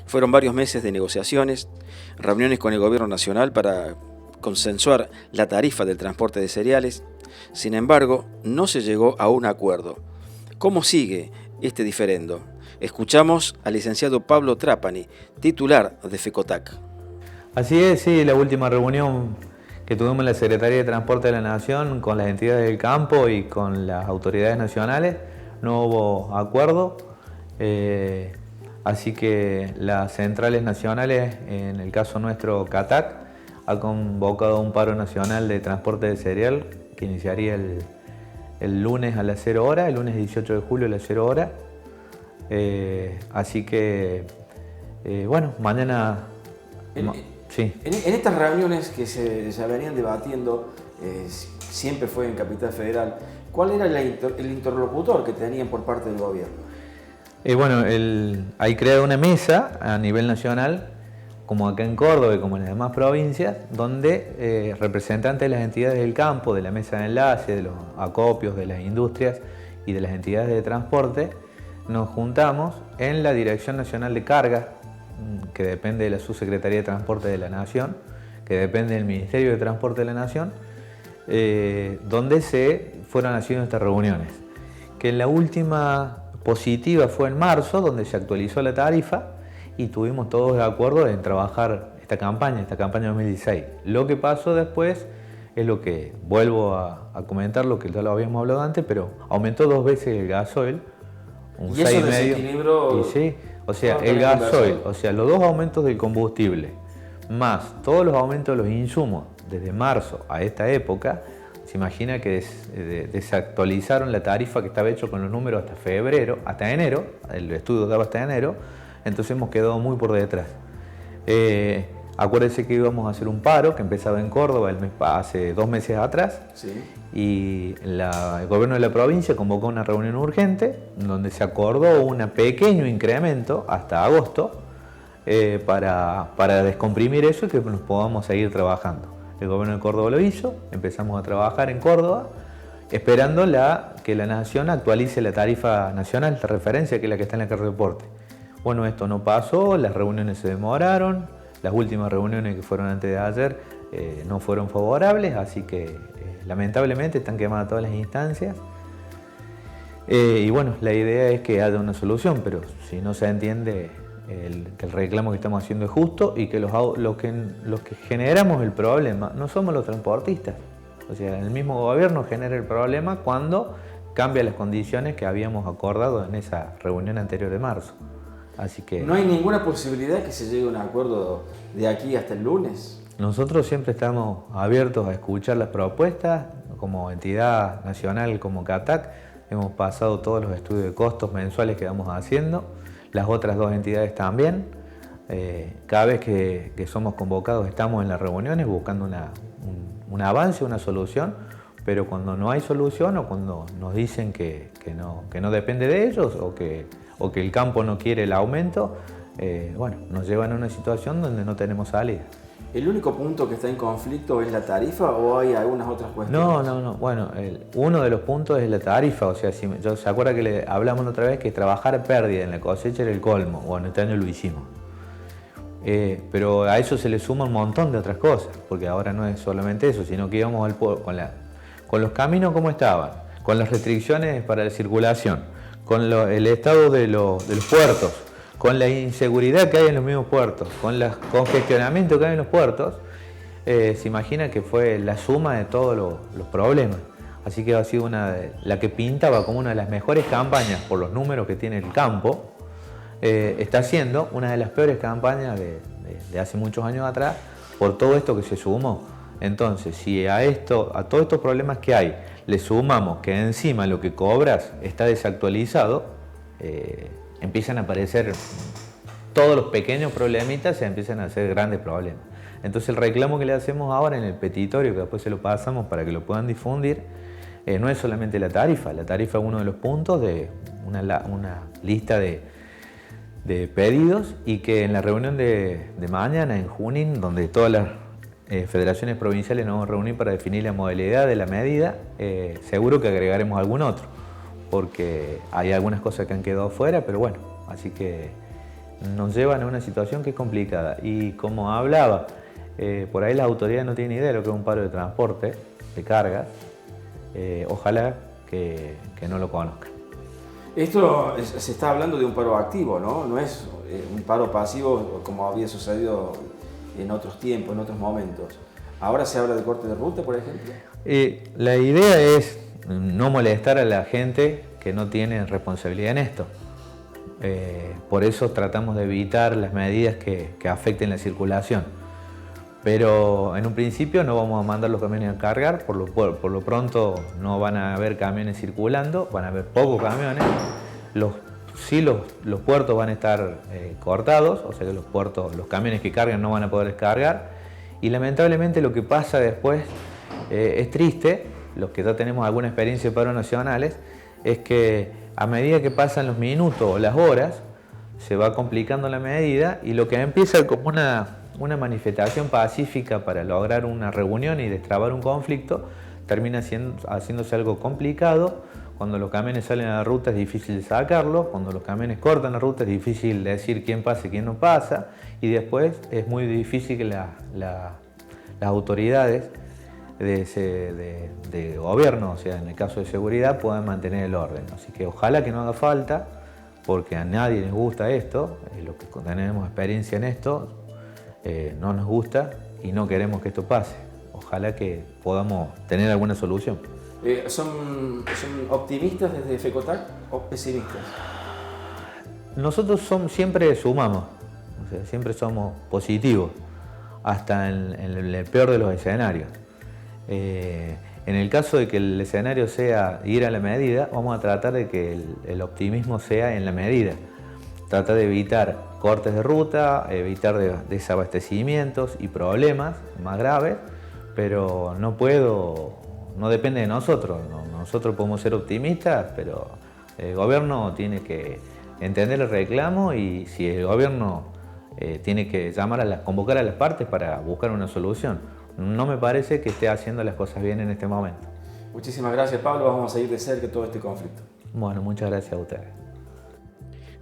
Fueron varios meses de negociaciones, reuniones con el gobierno nacional para consensuar la tarifa del transporte de cereales. Sin embargo, no se llegó a un acuerdo. ¿Cómo sigue este diferendo? Escuchamos al licenciado Pablo Trapani, titular de FECOTAC. Así es, sí, la última reunión que tuvimos en la Secretaría de Transporte de la Nación con las entidades del campo y con las autoridades nacionales, no hubo acuerdo, así que las centrales nacionales, en el caso nuestro CATAC, ha convocado un paro nacional de transporte de cereal que iniciaría el lunes a las 0 horas, el lunes 18 de julio a las 0 horas. Así que, bueno, mañana... Sí. En estas reuniones que se venían debatiendo, siempre fue en Capital Federal, ¿cuál era el interlocutor que tenían por parte del gobierno? Bueno, hay creado una mesa a nivel nacional, como acá en Córdoba y como en las demás provincias, donde representantes de las entidades del campo, de la mesa de enlace, de los acopios, de las industrias y de las entidades de transporte, nos juntamos en la Dirección Nacional de Carga, que depende de la Subsecretaría de Transporte de la Nación, que depende del Ministerio de Transporte de la Nación, donde se fueron haciendo estas reuniones. Que la última positiva fue en marzo, donde se actualizó la tarifa y tuvimos todos de acuerdo en trabajar esta campaña 2016. Lo que pasó después es lo que vuelvo a comentar, lo que ya lo habíamos hablado antes, pero aumentó 2 veces el gasoil, un 6,5. Y sí, o sea, el gasoil, o sea, los 2 aumentos del combustible, más todos los aumentos de los insumos desde marzo a esta época, se imagina que desactualizaron la tarifa que estaba hecho con los números hasta febrero, hasta enero, el estudio daba hasta enero, entonces hemos quedado muy por detrás. Acuérdense que íbamos a hacer un paro que empezaba en Córdoba hace 2 meses atrás. Sí. Y el gobierno de la provincia convocó una reunión urgente donde se acordó un pequeño incremento hasta agosto para descomprimir eso y que nos podamos seguir trabajando. El gobierno de Córdoba lo hizo, empezamos a trabajar en Córdoba esperando que la Nación actualice la tarifa nacional de referencia, que es la que está en la carta de reporte. Bueno, esto no pasó, las reuniones se demoraron, las últimas reuniones que fueron antes de ayer no fueron favorables, así que lamentablemente están quemadas todas las instancias. Y bueno, la idea es que haya una solución, pero si no se entiende que el reclamo que estamos haciendo es justo y que los que generamos el problema no somos los transportistas. O sea, el mismo gobierno genera el problema cuando cambia las condiciones que habíamos acordado en esa reunión anterior de marzo. Así que ¿no hay ninguna posibilidad que se llegue a un acuerdo de aquí hasta el lunes? Nosotros siempre estamos abiertos a escuchar las propuestas. Como entidad nacional, como CATAC, hemos pasado todos los estudios de costos mensuales que vamos haciendo. Las otras 2 entidades también. Cada vez que somos convocados estamos en las reuniones buscando un avance, una solución, pero cuando no hay solución o cuando nos dicen que no depende de ellos o que el campo no quiere el aumento, bueno, nos llevan a una situación donde no tenemos salida. ¿El único punto que está en conflicto es la tarifa o hay algunas otras cuestiones? No. Bueno, uno de los puntos es la tarifa. O sea, ¿se acuerda que hablamos otra vez que trabajar pérdida en la cosecha era el colmo? Bueno, este año lo hicimos. Pero a eso se le suma un montón de otras cosas, porque ahora no es solamente eso, sino que íbamos con los caminos como estaban, con las restricciones para la circulación, con el estado de los puertos, con la inseguridad que hay en los mismos puertos, con el congestionamiento que hay en los puertos, se imagina que fue la suma de todos los problemas. Así que ha sido la que pintaba como una de las mejores campañas por los números que tiene el campo, está siendo una de las peores campañas de hace muchos años atrás por todo esto que se sumó. Entonces, si a todos estos problemas que hay, le sumamos que encima lo que cobras está desactualizado, empiezan a aparecer todos los pequeños problemitas, se empiezan a hacer grandes problemas. Entonces el reclamo que le hacemos ahora en el petitorio, que después se lo pasamos para que lo puedan difundir, no es solamente la tarifa es uno de los puntos de una lista de pedidos, y que en la reunión de mañana en Junín, donde todas las federaciones provinciales nos vamos a reunir para definir la modalidad de la medida, seguro que agregaremos algún otro, porque hay algunas cosas que han quedado fuera, pero bueno, así que nos llevan a una situación que es complicada. Y como hablaba, por ahí las autoridades no tienen idea de lo que es un paro de transporte, de cargas. Ojalá que no lo conozcan. Esto se está hablando de un paro activo, ¿no? No es un paro pasivo como había sucedido en otros tiempos, en otros momentos. Ahora se habla de corte de ruta, por ejemplo. La idea es no molestar a la gente que no tiene responsabilidad en esto. Por eso tratamos de evitar las medidas que afecten la circulación. Pero en un principio no vamos a mandar los camiones a cargar, por lo pronto no van a haber camiones circulando, van a haber pocos camiones. Los puertos van a estar cortados, o sea que los camiones que cargan no van a poder descargar. Y lamentablemente lo que pasa después es triste, los que ya tenemos alguna experiencia de paros nacionales, es que a medida que pasan los minutos o las horas, se va complicando la medida y lo que empieza como una manifestación pacífica para lograr una reunión y destrabar un conflicto, termina haciéndose algo complicado. Cuando los camiones salen a la ruta es difícil de sacarlos, cuando los camiones cortan la ruta es difícil decir quién pasa y quién no pasa, y después es muy difícil que las autoridades de gobierno, o sea, en el caso de seguridad, puedan mantener el orden. Así que ojalá que no haga falta, porque a nadie les gusta esto, los que tenemos experiencia en esto, no nos gusta y no queremos que esto pase. Ojalá que podamos tener alguna solución. ¿Son optimistas desde FECOTAC o pesimistas? Nosotros siempre sumamos, o sea, siempre somos positivos, hasta en el peor de los escenarios. En el caso de que el escenario sea ir a la medida, vamos a tratar de que el optimismo sea en la medida. Tratar de evitar cortes de ruta, evitar desabastecimientos y problemas más graves, pero no depende de nosotros. Nosotros podemos ser optimistas, pero el gobierno tiene que entender el reclamo y si el gobierno tiene que convocar a las partes para buscar una solución. No me parece que esté haciendo las cosas bien en este momento. Muchísimas gracias, Pablo. Vamos a seguir de cerca todo este conflicto. Bueno, muchas gracias a ustedes.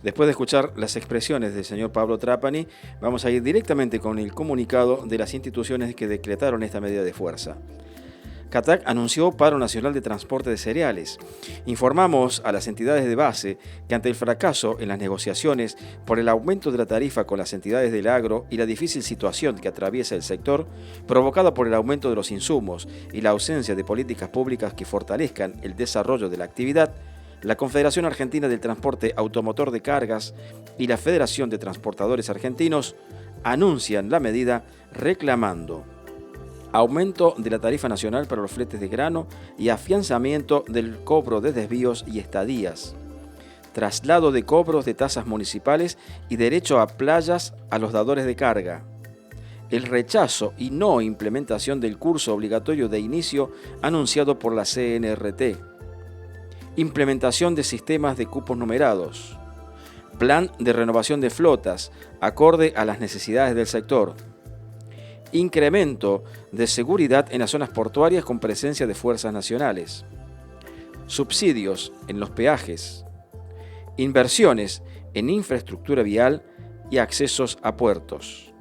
Después de escuchar las expresiones del señor Pablo Trapani, vamos a ir directamente con el comunicado de las instituciones que decretaron esta medida de fuerza. CATAC anunció paro nacional de transporte de cereales. Informamos a las entidades de base que ante el fracaso en las negociaciones por el aumento de la tarifa con las entidades del agro y la difícil situación que atraviesa el sector, provocada por el aumento de los insumos y la ausencia de políticas públicas que fortalezcan el desarrollo de la actividad, la Confederación Argentina del Transporte Automotor de Cargas y la Federación de Transportadores Argentinos anuncian la medida reclamando aumento de la tarifa nacional para los fletes de grano y afianzamiento del cobro de desvíos y estadías, traslado de cobros de tasas municipales y derecho a playas a los dadores de carga, el rechazo y no implementación del curso obligatorio de inicio anunciado por la CNRT, implementación de sistemas de cupos numerados, plan de renovación de flotas acorde a las necesidades del sector, incremento de seguridad en las zonas portuarias con presencia de fuerzas nacionales, subsidios en los peajes, inversiones en infraestructura vial y accesos a puertos.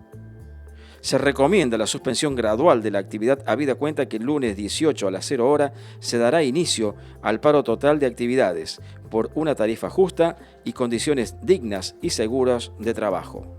Se recomienda la suspensión gradual de la actividad habida cuenta que el lunes 18 a las 0 horas se dará inicio al paro total de actividades por una tarifa justa y condiciones dignas y seguras de trabajo.